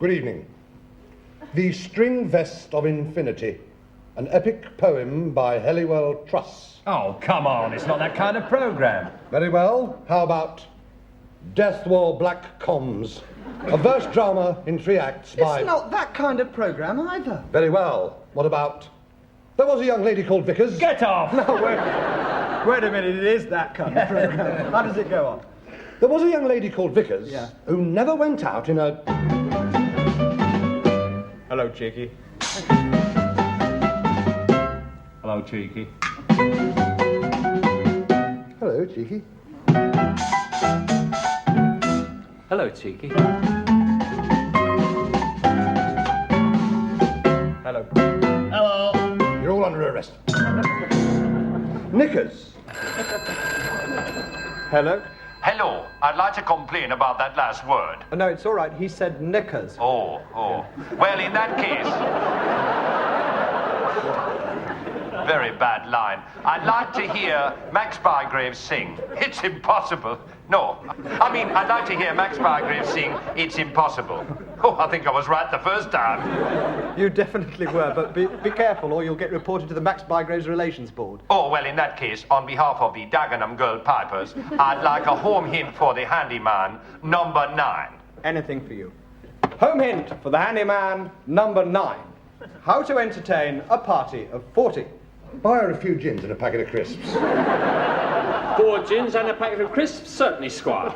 Good evening. The String Vest of Infinity, an epic poem by Helliwell Truss. Oh, come on, it's not that kind of programme. Very well. How about Death Wore Black Comms, a verse drama in 3 acts by... It's not that kind of programme either. Very well. What about... There was a young lady called Vickers. Get off! No, wait a minute, it is that kind of programme. How does it go on? There was a young lady called Vickers who never went out in a... Hello, Cheeky. Hello, Cheeky. Hello, Cheeky. Hello, Cheeky. Hello. Hello. You're all under arrest. Knickers. Hello. Hello, I'd like to complain about that last word. No, it's all right. He said knickers. Oh. Well, in that case... Very bad line. I'd like to hear Max Bygrave sing. It's impossible. No, I mean, I'd like to hear Max Bygrave sing It's Impossible. Oh, I think I was right the first time. You definitely were, but be careful or you'll get reported to the Max Bygraves Relations Board. Oh, well, in that case, on behalf of the Dagenham Girl Pipers, I'd like a home hint for the handyman, number 9. Anything for you. Home hint for the handyman, number 9. How to entertain a party of 40. Buy her a few gins and a packet of crisps. 4 gins and a packet of crisps, certainly, Squire.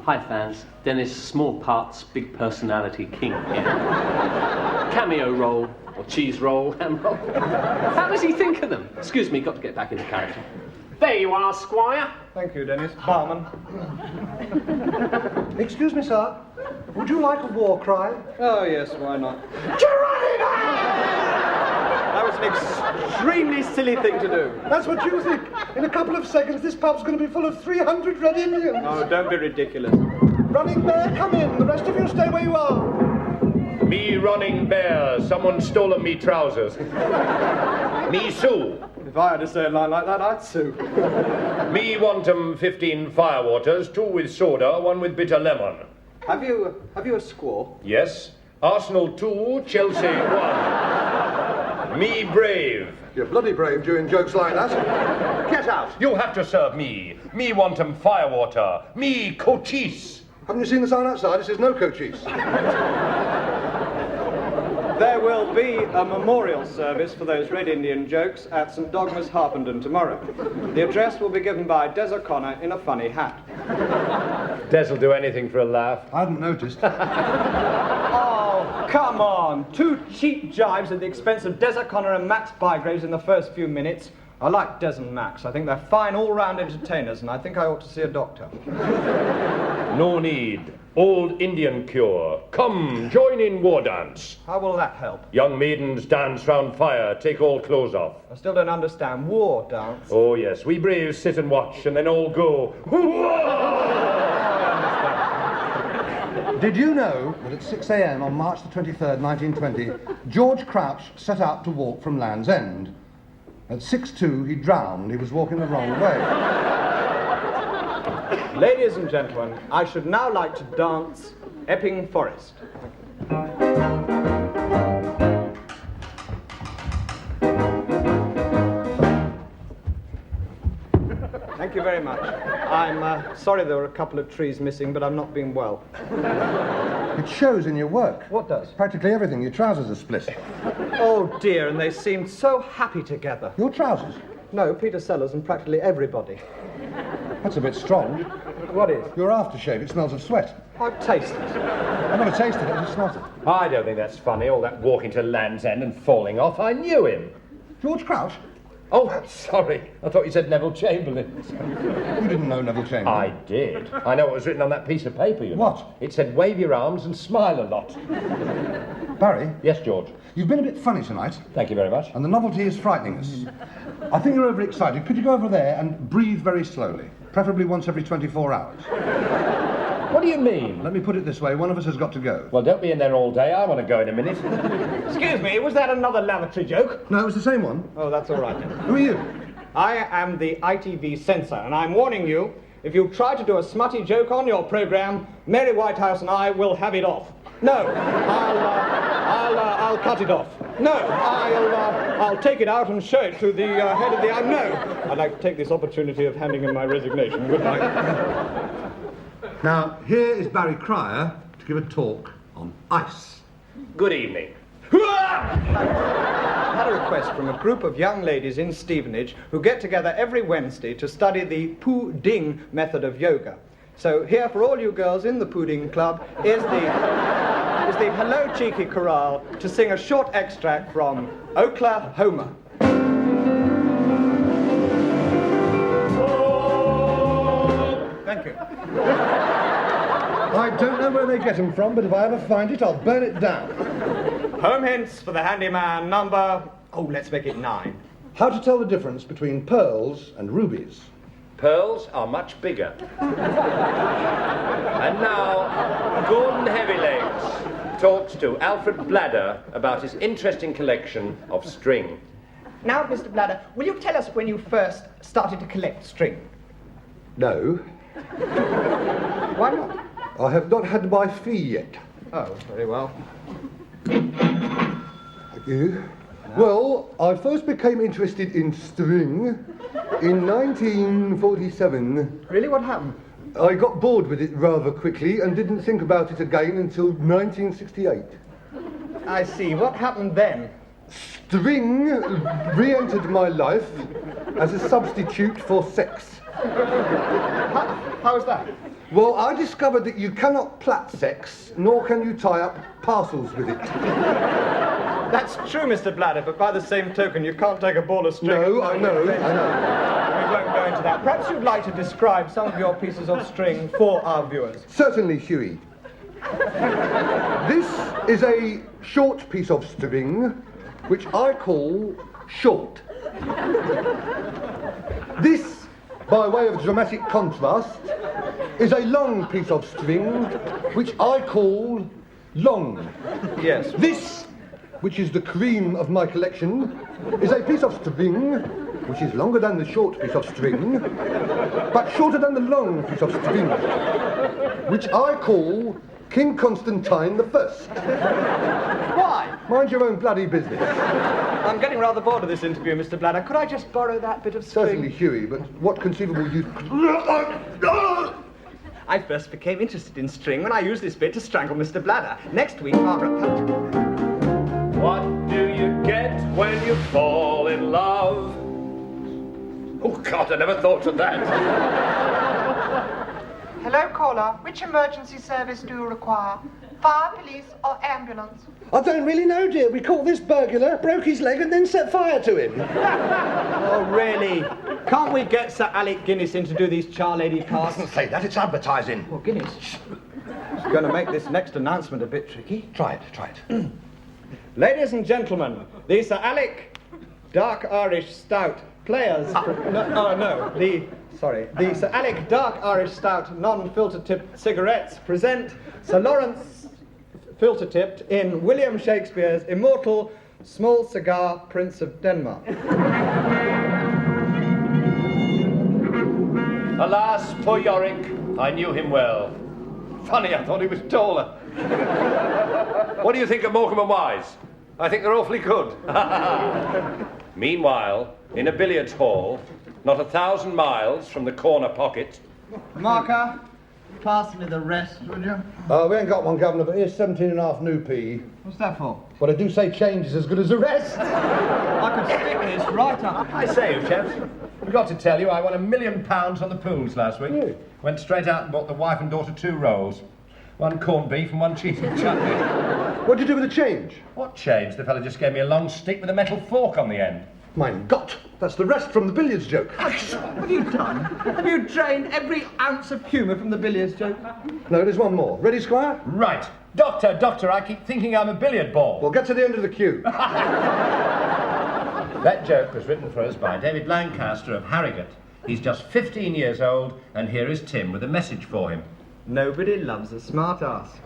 Hi, fans. Dennis, small parts, big personality, king here. Cameo roll, or cheese roll, ham roll. How does he think of them? Excuse me, got to get back into character. There you are, Squire. Thank you, Dennis. Barman. Excuse me, sir. Would you like a war cry? Oh, yes, why not? That was an extremely silly thing to do. That's what you think. In a couple of seconds, this pub's going to be full of 300 Red Indians. Oh, don't be ridiculous. Running Bear, come in. The rest of you stay where you are. Me running bear, someone stolen me trousers. Me sue. If I had to say a line like that, I'd sue. Me want 15 firewaters, 2 with soda, 1 with bitter lemon. Have you a score? Yes. Arsenal 2, Chelsea 1. Me brave. You're bloody brave doing jokes like that. Get out. You have to serve me. Me want firewater. Me cochise. Haven't you seen the sign outside? It says no coaches. There will be a memorial service for those Red Indian jokes at St Dogmas, Harpenden tomorrow. The address will be given by Des O'Connor in a funny hat. Des will do anything for a laugh. I hadn't noticed. Oh, come on. 2 cheap jibes at the expense of Des O'Connor and Max Bygraves in the first few minutes. I like Des and Max. I think they're fine all-round entertainers, and I think I ought to see a doctor. No need. Old Indian cure. Come, join in war dance. How will that help? Young maidens dance round fire, take all clothes off. I still don't understand. War dance? Oh, yes. We braves sit and watch, and then all go. Did you know that at 6 a.m. on March the 23rd, 1920, George Crouch set out to walk from Land's End? At 6:02, he drowned. He was walking the wrong way. Ladies and gentlemen, I should now like to dance Epping Forest. Thank you very much. I'm sorry there were a couple of trees missing, but I'm not being well. It shows in your work. What does? Practically everything. Your trousers are split. Oh dear, and they seemed so happy together. Your trousers? No, Peter Sellers and practically everybody. That's a bit strong. What is? Your aftershave, it smells of sweat. I've tasted it. I never tasted it, I just smelled it. I don't think that's funny, all that walking to Land's End and falling off. I knew him. George Crouch? Oh, sorry. I thought you said Neville Chamberlain. You didn't know Neville Chamberlain. I did. I know what was written on that piece of paper, you know. What? It said, wave your arms and smile a lot. Barry? Yes, George. You've been a bit funny tonight. Thank you very much. And the novelty is frightening us. I think you're overexcited. Could you go over there and breathe very slowly? Preferably once every 24 hours. What do you mean? Let me put it this way, one of us has got to go. Well, don't be in there all day. I want to go in a minute. Excuse me, was that another lavatory joke? No, it was the same one. Oh, that's all right then. Who are you? I am the ITV censor, and I'm warning you, if you try to do a smutty joke on your programme, Mary Whitehouse and I will have it off. No, I'll cut it off. No, I'll take it out and show it to the head of the... no, I'd like to take this opportunity of handing in my resignation. Good night. Now, here is Barry Cryer to give a talk on ice. Good evening. I had a request from a group of young ladies in Stevenage who get together every Wednesday to study the pudding method of yoga. So here for all you girls in the pudding club is the Hello Cheeky Chorale to sing a short extract from Oklahoma. Thank you. I don't know where they get them from, but if I ever find it, I'll burn it down. Home hints for the handyman number... oh, let's make it 9. How to tell the difference between pearls and rubies. Pearls are much bigger. And now, Gordon Heavylegs talks to Alfred Bladder about his interesting collection of string. Now, Mr. Bladder, will you tell us when you first started to collect string? No, Why not? I have not had my fee yet. Oh, very well. Thank you. Well, I first became interested in string in 1947. Really, what happened? I got bored with it rather quickly and didn't think about it again until 1968. I see. What happened then? String re-entered my life as a substitute for sex. How was that? Well, I discovered that you cannot plait sex, nor can you tie up parcels with it. That's true, Mr. Bladder, but by the same token, you can't take a ball of string... No, I know. We won't go into that. Perhaps you'd like to describe some of your pieces of string for our viewers. Certainly, Huey. This is a short piece of string, which I call short. This, by way of dramatic contrast, is a long piece of string, which I call long. Yes. This, which is the cream of my collection, is a piece of string which is longer than the short piece of string, but shorter than the long piece of string, which I call King Constantine the First. Why? Mind your own bloody business. I'm getting rather bored of this interview, Mr. Bladder. Could I just borrow that bit of string? Certainly, Huey, but what conceivable use... I first became interested in string when I used this bit to strangle Mr. Bladder. Next week, Margaret... What do you get when you fall in love? Oh, God, I never thought of that. Hello, caller. Which emergency service do you require? Fire, police, or ambulance? I don't really know, dear. We caught this burglar, broke his leg, and then set fire to him. Oh, really? Can't we get Sir Alec Guinness in to do these Charlady casts? Say that, it's advertising. Oh, Guinness. It's going to make this next announcement a bit tricky. Try it. Ladies and gentlemen, the Sir Alec Dark Irish Stout Players... The Sir Alec Dark Irish Stout non-filter-tipped cigarettes present Sir Lawrence filter-tipped in William Shakespeare's immortal Small Cigar Prince of Denmark. Alas, poor Yorick, I knew him well. Funny, I thought he was taller. What do you think of Morecambe and Wise? I think they're awfully good. Meanwhile, in a billiards hall, not 1,000 miles from the corner pocket... Marker, pass me the rest, would you? We ain't got one, Governor, but here's 17.5 new P. What's that for? Well, I do say change is as good as the rest. I could stick this right up. I say, you chaps, forgot to tell you I won £1 million on the pools last week. Yeah. Went straight out and bought the wife and daughter 2 rolls. 1 corned beef and 1 cheese and chutney. What'd you do with the change? What change? The fella just gave me a long stick with a metal fork on the end. Mein Gott, that's the rest from the billiards joke. What have you done? Have you drained every ounce of humour from the billiards joke? No, there's one more. Ready, Squire? Right. Doctor, I keep thinking I'm a billiard ball. Well, get to the end of the queue. That joke was written for us by David Lancaster of Harrogate. He's just 15 years old, and here is Tim with a message for him. Nobody loves a smart ass.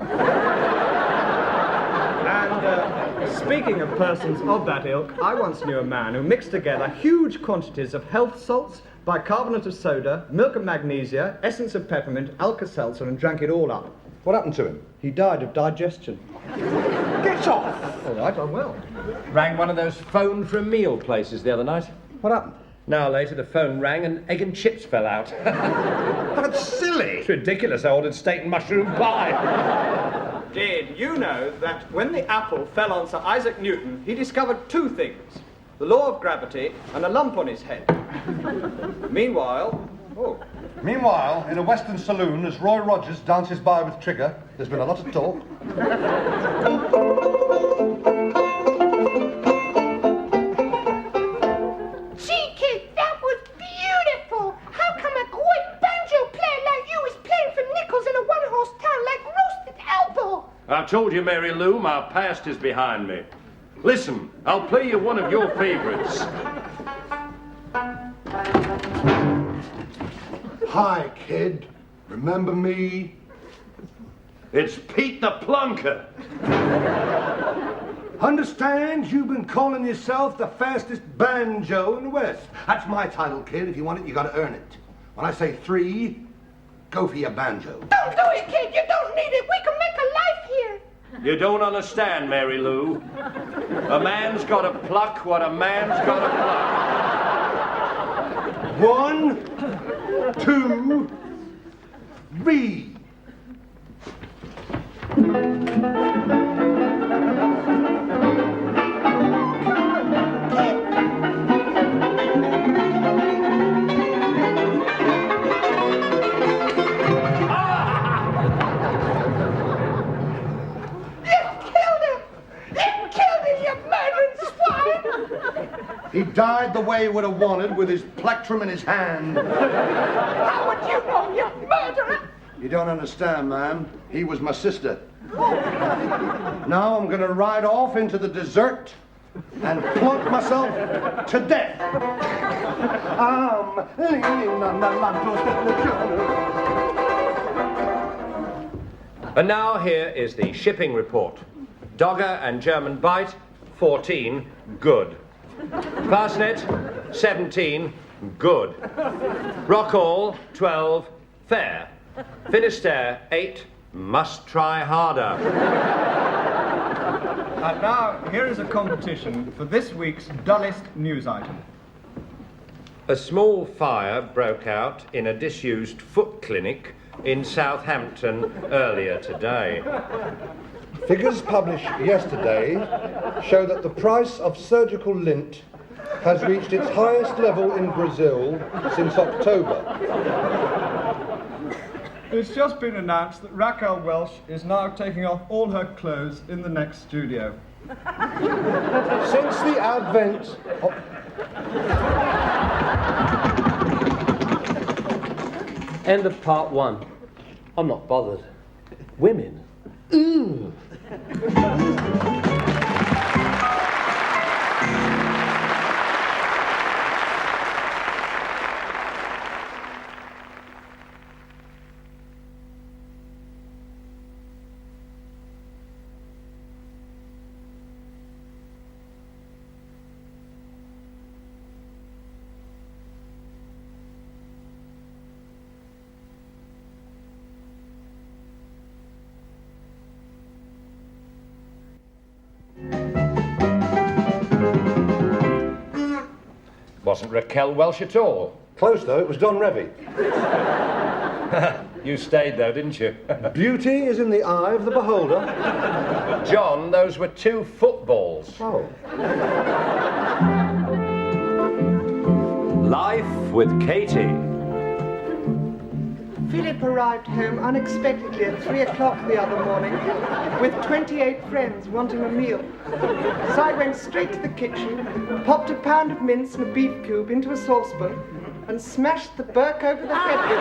And Speaking of persons of that ilk, I once knew a man who mixed together huge quantities of health salts, bicarbonate of soda, milk of magnesia, essence of peppermint, Alka-Seltzer, and drank it all up. What happened to him? He died of digestion. Get off! All right, I will. Rang one of those phone from meal places the other night. What happened? An hour later, the phone rang and egg and chips fell out. That's silly! It's ridiculous. I ordered steak and mushroom pie. Did you know that when the apple fell on Sir Isaac Newton, he discovered two things, the law of gravity and a lump on his head? Meanwhile, Meanwhile, in a Western saloon, as Roy Rogers dances by with Trigger, there's been a lot of talk. Gee, kid, that was beautiful. How come a great banjo player like you is playing for nickels in a one-horse town like Roasted Elbow? I've told you, Mary Lou, my past is behind me. Listen, I'll play you one of your favorites. Hi, kid. Remember me? It's Pete the Plunker. Understand you've been calling yourself the fastest banjo in the West. That's my title, kid. If you want it, you gotta earn it. When I say 3, go for your banjo. Don't do it, kid. You don't need it. We can make a life here. You don't understand, Mary Lou. A man's got to pluck what a man's got to pluck. 1, 2, 3. He died the way he would have wanted, with his plectrum in his hand. How would you know, you murderer? You don't understand, ma'am. He was my sister. Now I'm gonna ride off into the desert and plunk myself to death. I'm leaning on my And now here is the shipping report. Dogger and German bite, 14, good. Parsnip, 17, good. Rockall, 12, fair. Finisterre, 8, must try harder. And now, here is a competition for this week's dullest news item. A small fire broke out in a disused foot clinic in Southampton earlier today. Figures published yesterday show that the price of surgical lint has reached its highest level in Brazil since October. It's just been announced that Raquel Welch is now taking off all her clothes in the next studio. Since the advent of... End of part 1. I'm not bothered. Women. Ooh. Wasn't Raquel Welch at all. Close, though. It was Don Revy. You stayed, though, didn't you? Beauty is in the eye of the beholder. John, those were 2 footballs. Oh. Life with Katie. Philip arrived home unexpectedly at 3 o'clock the other morning with 28 friends wanting a meal. So I went straight to the kitchen, popped a pound of mince and a beef cube into a saucepan, and smashed the Burke over the head with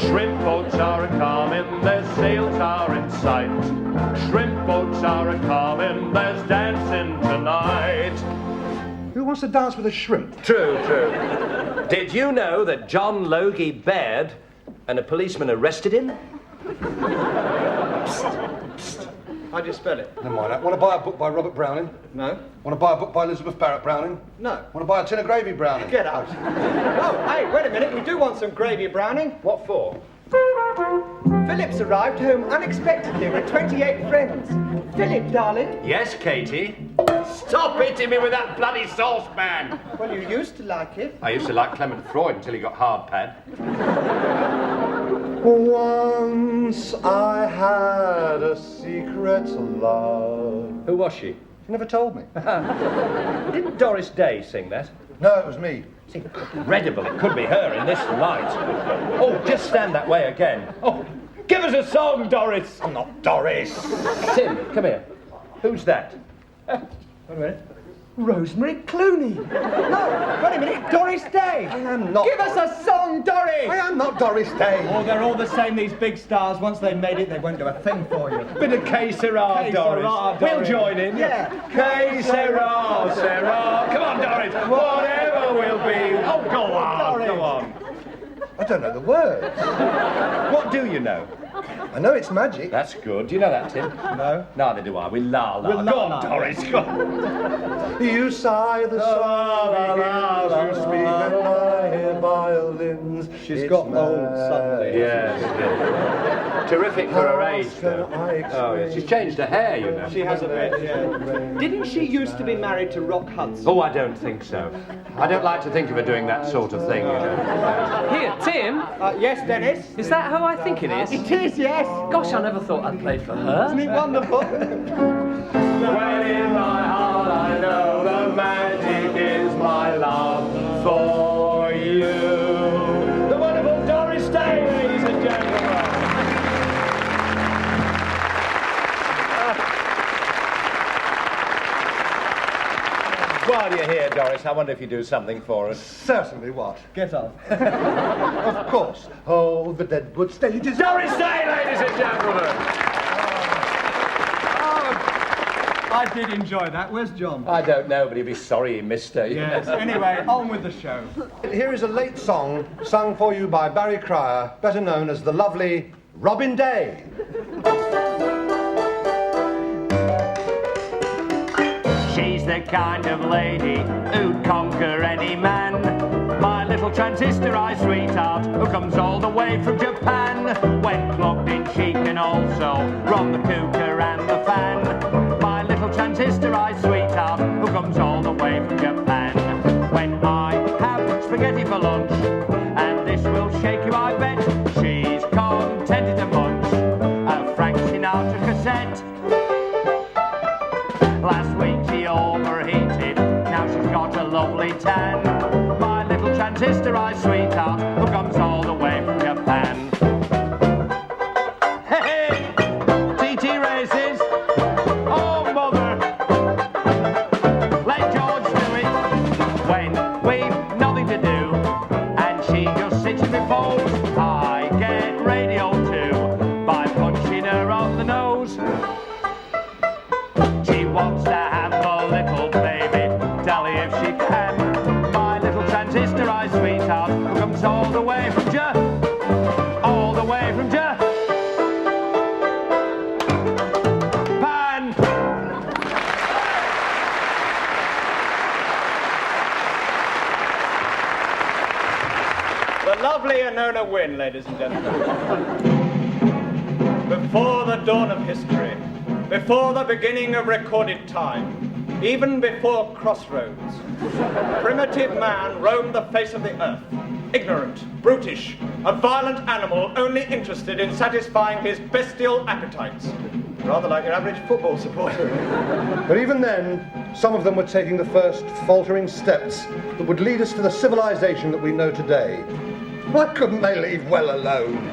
it. Shrimp boats are a-comin', their sails are in sight. Shrimp boats are a-comin', there's dancing tonight. Who wants to dance with a shrimp? True, true. Did you know that John Logie bared and a policeman arrested him? Psst, psst. How do you spell it? Never mind that. Want to buy a book by Robert Browning? No. Want to buy a book by Elizabeth Barrett Browning? No. Want to buy a tin of gravy Browning? Get out. Oh, hey, wait a minute. We do want some gravy, Browning. What for? Philip's arrived home unexpectedly with 28 friends. Philip, darling. Yes, Katie? Stop hitting me with that bloody saucepan! Well, you used to like it. I used to like Clement Freud until he got hard pad. Once I had a secret love. Who was she? You never told me. Didn't Doris Day sing that? No, it was me. It's incredible. It could be her in this light. Oh, just stand that way again. Oh, give us a song, Doris. I'm not Doris. Tim, come here. Who's that? Wait a minute. Rosemary Clooney. No, wait a minute. Doris Day. I am not. Give us a song, Doris. I am not Doris Day. Oh, they're all the same, these big stars. Once they've made it, they won't do a thing for you. Bit of que sera, Doris. Doris. We'll join in. Yeah. Que sera, sera. Come on, Doris. Whatever will be. Oh, go on, Doris. go on. I don't know the words. What do you know? I know it's magic. That's good. Do you know that, Tim? No. Neither do I. We la la. We'll Go la on, la. Doris. Go on. You sigh the song la, la, la, begins to speak and I hear violins. She's It's got old mad. suddenly. Yes. Terrific for her age, though. How else can I Oh, yes. She's changed her hair, you know. She has a bit, yeah. Didn't she used to be married to Rock Hudson? Oh, I don't think so. I don't like to think of her doing that sort of thing, you know. Here, Tim. Yes, Dennis? Is that who I think it is? It is, yes. Gosh, I never thought I'd play for her. Isn't it wonderful? When in my heart I know the magic is my love for you. The wonderful Doris Day, ladies and gentlemen. While you're here, Doris, I wonder if you do something for us. Certainly what? Get off. Of course. Oh, the deadwood stages. Doris Day, ladies and gentlemen. I did enjoy that. Where's John? I don't know, but he'd be sorry he missed her. Yes. Anyway, on with the show. Here is a late song sung for you by Barry Cryer, better known as the lovely Robin Day. She's the kind of lady who'd conquer any man. My little transistorized sweetheart who comes all the way from Japan. When plugged in, she can also run the cooker and the fan. My little transistorized sweetheart who comes all the way from Japan. When I have spaghetti for lunch, and this will shake you, I bet, she's contented to munch a Frank Sinatra cassette. Last week she overheated, now she's got a lovely tan. My little transistorized sweetheart who comes all the way from Japan. Hey, TT races. Oh, mother. Let George do it when we've nothing to do. And she just sits in my pose. I get radio too by punching her on the nose. She wants to have a little baby, tell her if she can. My little transistorized sweetheart who comes all the way from all the way from Japan. The lovely Anona Wynne, ladies and gentlemen. Before the dawn of history, before the beginning of recorded time, even before crossroads, primitive man roamed the face of the earth, ignorant, brutish, a violent animal only interested in satisfying his bestial appetites. Rather like your average football supporter. But even then, some of them were taking the first faltering steps that would lead us to the civilization that we know today. Why couldn't they leave well alone?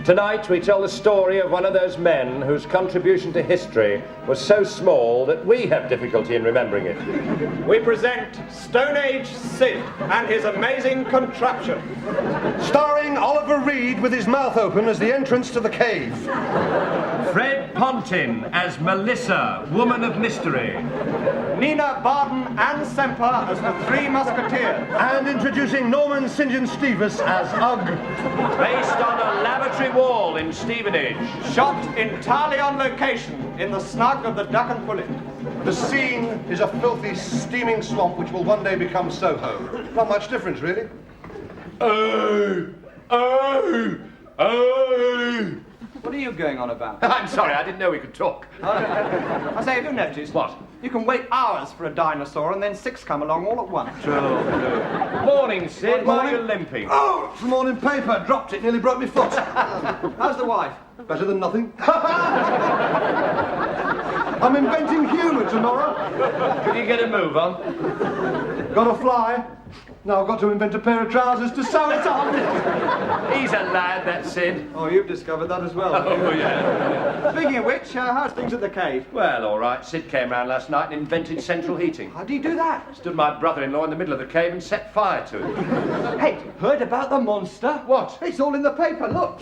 Tonight we tell the story of one of those men whose contribution to history was so small that we have difficulty in remembering it. We present Stone Age Sid and his amazing contraption. Starring Oliver Reed with his mouth open as the entrance to the cave. Fred Pontin as Melissa, Woman of Mystery. Nina Barden and Semper as the Three Musketeers. And introducing Norman St. John Stevens as Ugg. Based on a lavatory wall in Stevenage. Shot entirely on location in the snug of the Duck and Pullet. The scene is a filthy, steaming swamp which will one day become Soho. Not much difference, really. What are you going on about? I'm sorry, I didn't know we could talk. I say, have you noticed? What? You can wait hours for a dinosaur and then 6 come along all at once. Morning, Sid. Why are you limping? Oh, it's the morning paper. Dropped it, nearly broke my foot. How's the wife? Better than nothing. I'm inventing humour tomorrow. Could you get a move on? Got to fly. Now I've got to invent a pair of trousers to sew it on. He's a lad, that Sid. Oh, you've discovered that as well. Oh, yeah. Speaking of which, how's things at the cave? Well, all right. Sid came round last night and invented central heating. How do you do that? Stood my brother-in-law in the middle of the cave and set fire to it. Hey, heard about the monster? What? It's all in the paper, look.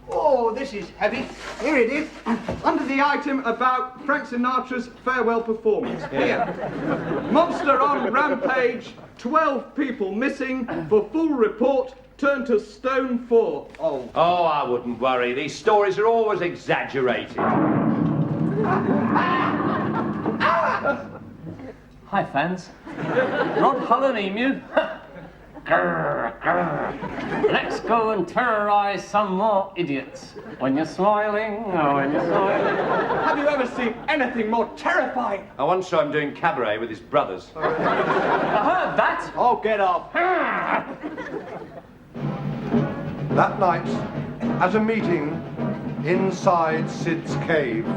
Oh, this is heavy. Here it is. Under the item about Frank Sinatra's farewell performance. Here. Monster on rampage. 12 people missing. For full report, turn to Stone 4. Oh. Oh, I wouldn't worry. These stories are always exaggerated. Hi, fans. Rod Hull and Emu. Grr, grr. Let's go and terrorise some more idiots. When you're smiling, oh, when you're smiling. Have you ever seen anything more terrifying? I once saw him doing cabaret with his brothers. I heard that. Oh, get up. That night, at a meeting inside Sid's cave.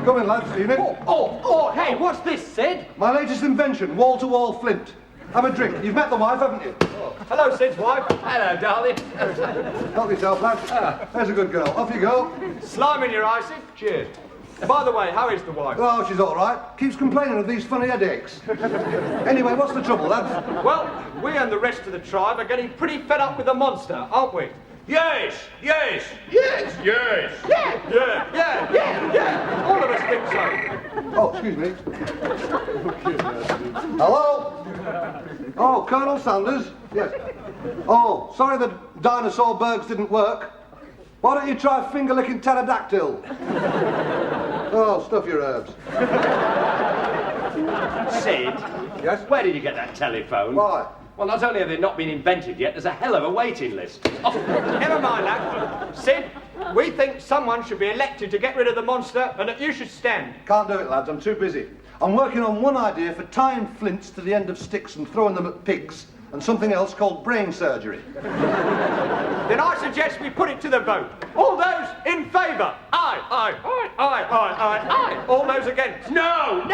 Come in, lads, seen it? Oh, hey, what's this, Sid? My latest invention, wall-to-wall flint. Have a drink. You've met the wife, haven't you? Hello, Sid's wife. Hello, darling. Help yourself, lad. There's a good girl. Off you go. Slime in your eyes, Sid. Cheers. By the way, how is the wife? Oh, she's all right. Keeps complaining of these funny headaches. Anyway, what's the trouble, lads? Well, we and the rest of the tribe are getting pretty fed up with the monster, aren't we? Yes, yes. Yes! Yes. Yeah. All of us think so. Oh, excuse me. Hello? Oh, Colonel Sanders? Yes. Oh, sorry the dinosaur bergs didn't work. Why don't you try finger-licking pterodactyl? Oh, stuff your herbs. Sid? Yes? Where did you get that telephone? Why? Well, not only have they not been invented yet, there's a hell of a waiting list. Never mind that. Sid, we think someone should be elected to get rid of the monster and that you should stand. Can't do it, lads. I'm too busy. I'm working on one idea for tying flints to the end of sticks and throwing them at pigs, and something else called brain surgery. Then I suggest we put it to the vote. All those in favour? Aye. All those against? No.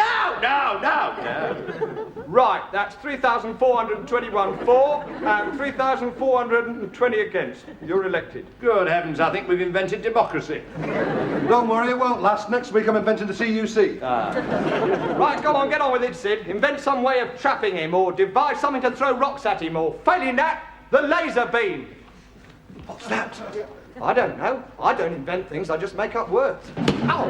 Right, that's 3,421 for and 3,420 against. You're elected. Good heavens, I think we've invented democracy. Don't worry, it won't last. Next week I'm inventing the CUC. Right, go on, get on with it, Sid. Invent some way of trapping him or devise something to throw rocks at him or, failing that, the laser beam. What's that? I don't know. I don't invent things, I just make up words. Ow!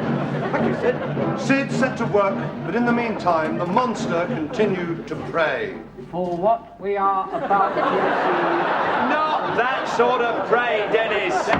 Thank you, Sid. Sid set to work, but in the meantime, the monster continued to prey. For what we are about to Not that sort of prey, Dennis. see.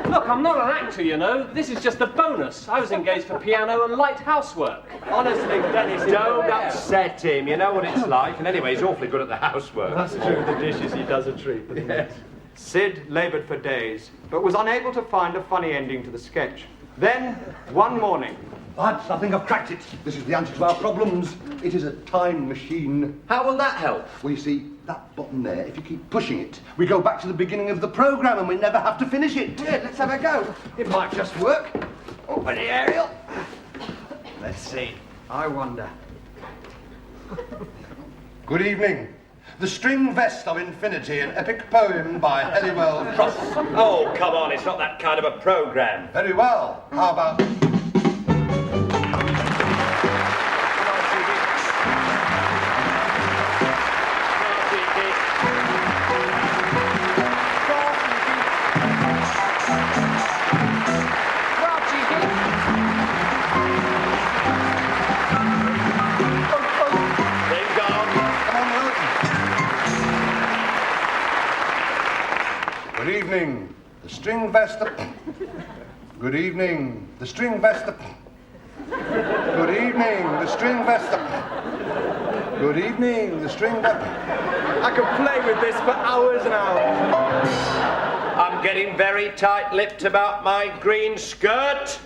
Look, I'm not an actor, you know. This is just a bonus. I was engaged for piano and light housework. Honestly, Dennis, Don't upset him. You know what it's like. And anyway, he's awfully good at the housework. That's true with the dishes, he does a treat. Yes. Sid laboured for days, but was unable to find a funny ending to the sketch. Then, one morning... Lads, I think I've cracked it. This is the answer to our problems. It is a time machine. How will that help? Well, you see, that button there, if you keep pushing it, we go back to the beginning of the programme and we never have to finish it. Yeah, let's have a go. It might just work. Open the aerial. Let's see. I wonder. Good evening. The String Vest of Infinity, an epic poem by Halliwell Truss. Oh, come on, it's not that kind of a programme. Very well. How about... Good evening, the string vesta. Good evening, the string vesta. Good evening, the string vesta. Good evening, the string vesta. I could play with this for hours and hours. I'm getting very tight-lipped about my green skirt.